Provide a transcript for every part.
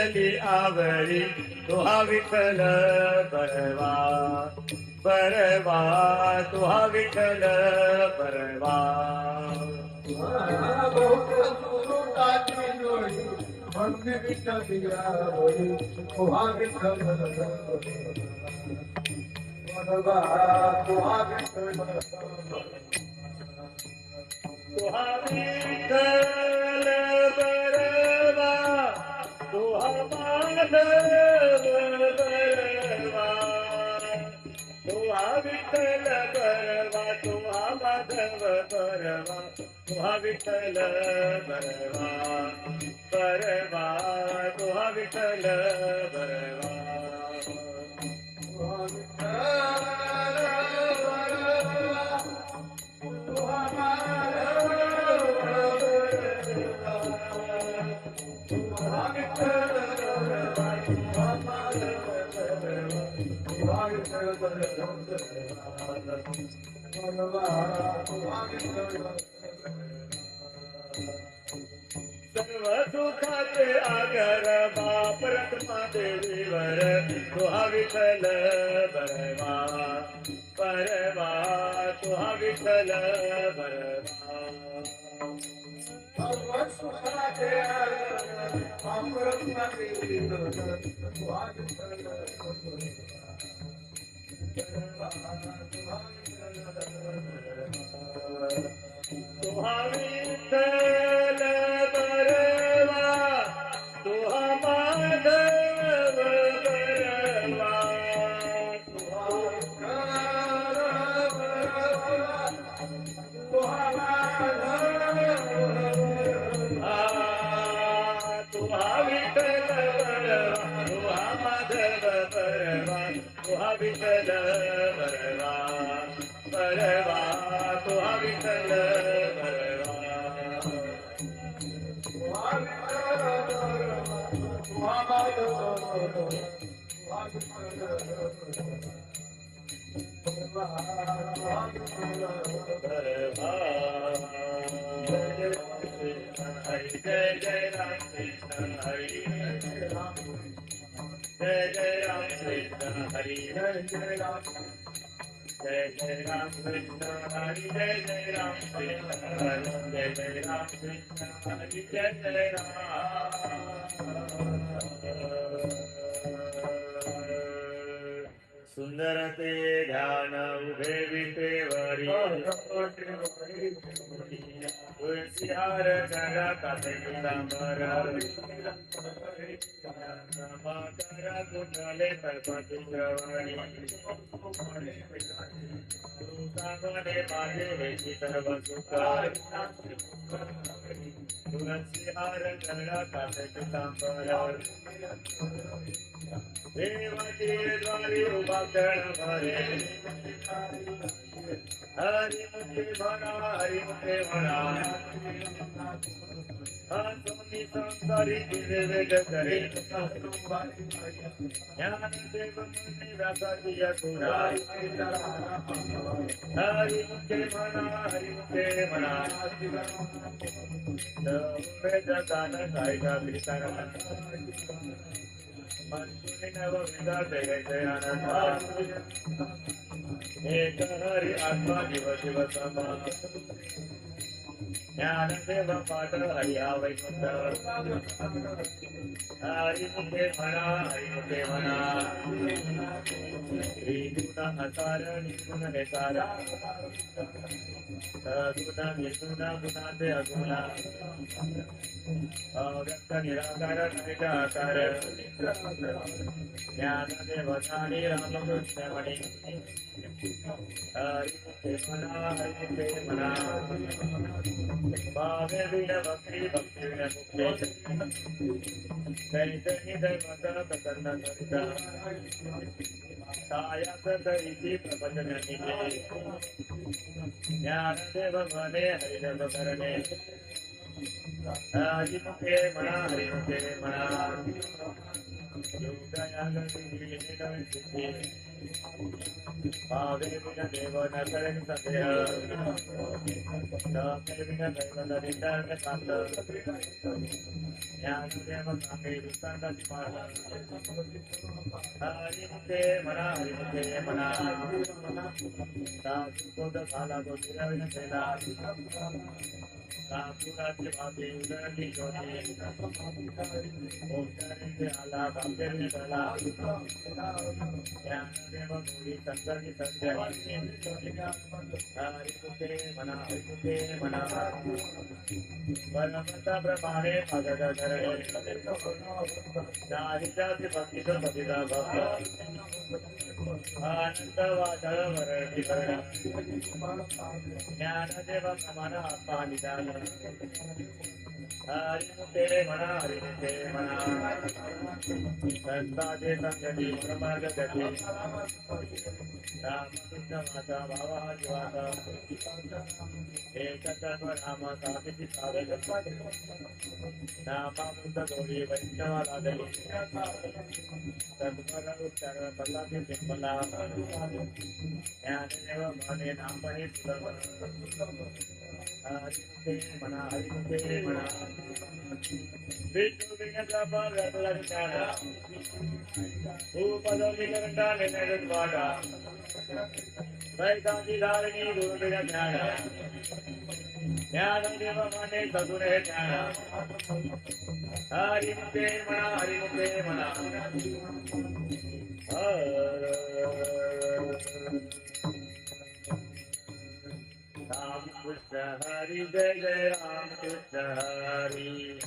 आवरी तुहा विठ्ठल बरवा बरवा तुहा विठ्ठल बरवा भक्ती विठ्ठल तुहा विठ्ठल बरवा तुहा विठ्ठल तुहा विठ्ठल बरवा तुहा माधव बरवा तुहा विठ्ठल बरवा तुहा माधव बरवा तुहा विठ्ठल बरवा बरवा तुहा विठ्ठल बरवा सर्व सुखाचे आगर बाप रत्मा देवीवर तुहा विठ्ठल बरवा बरवा तुहा विठ्ठल बरवा सर्व सुखाचे आगर बाप रत्मा देवीवर तुहा विठ्ठल तुहा विठ्ठल बरवा तुहा माधव बरवा तुहा विठ्ठल बरवा तुहा माधव बरवा तुहा विठ्ठल बरवा बरवा तुहा विठ्ठल बरवा हरि जय जय राम कृष्ण हरि जय राम कृष्ण हरि जय जय राम जय जय राम कृष्ण हरि जय जय राम कृष्ण हरि जय जय राम कृष्ण हरि जय जय राम सुंदर ते ध्यान उभे विटेवरी तुळशीहार चढा काते पितांबर समाकरा कुंडले तळपती श्रवणी तुळसामध्ये माझे हेची सर्व सुख तुळशीहार चढा काते पितांबर देवाची द्वारी उभा क्षण भरे हरिमुखे म्हणा हरिमुखे म्हणा सोनी संसारी तिथे वेग करे ज्ञानदेव मुनी व्यासाची यशोदा हरिमुखे म्हणा जगान कायदा विचार मनसुनी नवविधा जगायचे आनंद एक हरी आत्मा जीव शिव समा ज्ञानदेव पाठ हरिया वैकुंठ हरिमुखे म्हणा श्रीगुण असार निगुण नेसारा सगुण निर्गुण गुणाचे अगुणा अव्यक्त निराकार निराकार ज्ञानदेव झाली रामकृष्ण म्हणे हरिमुखे म्हणा भावे विण भक्ती भक्ती विण मुक्ते दैतनी दैवत प्रसन्न करिता सायास करीती प्रवचन निजे ज्ञानदेव म्हणे हरिजन करणे हरिमुखे म्हणा प्रमाणे आनंदवादळ वरणीकरण ज्ञानदेव समान आत्मा निदान हरिमुखे म्हणा हरिमुखे म्हणा संताचे संगती परमार्ग गती रामकृष्ण माझा भावा जीवाचा एकतत्व राम साधिती साधक नामामृत गोडी वैष्णवा लागली सद्वर उच्चार पल्लाची पिंपला ज्ञानदेव म्हणे नामही सुलभ हरिमुखे म्हणा हरिमुखे म्हणा विष्णु विघ्नचा पार ज्ञान भूपद विघ्नटाने नगद्वाडा वैकांती धारिणी गुरुविघ्न ज्ञान ज्ञानदेव म्हणे सगुण हे ज्ञान हरिमुखे म्हणा हरिमुखे म्हणा राम कृष्ण हरि जय जय राम कृष्ण हरि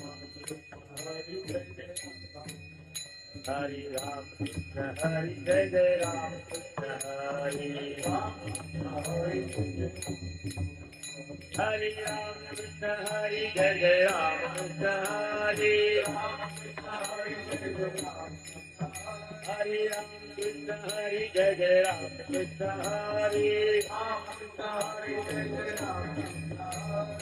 हरि राम कृष्ण हरि जय जय राम कृष्ण हरि हरि राम कृष्ण हरि जय जय राम कृष्ण हरि हरि राम कृष्ण हरि जय जय राम कृष्ण हरि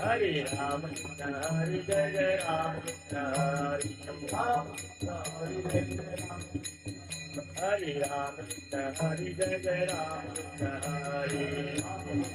हरि राम कृष्ण हरि जय जय राम कृष्ण हरि हरि राम कृष्ण हरि जय जय राम कृष्ण हरि हरि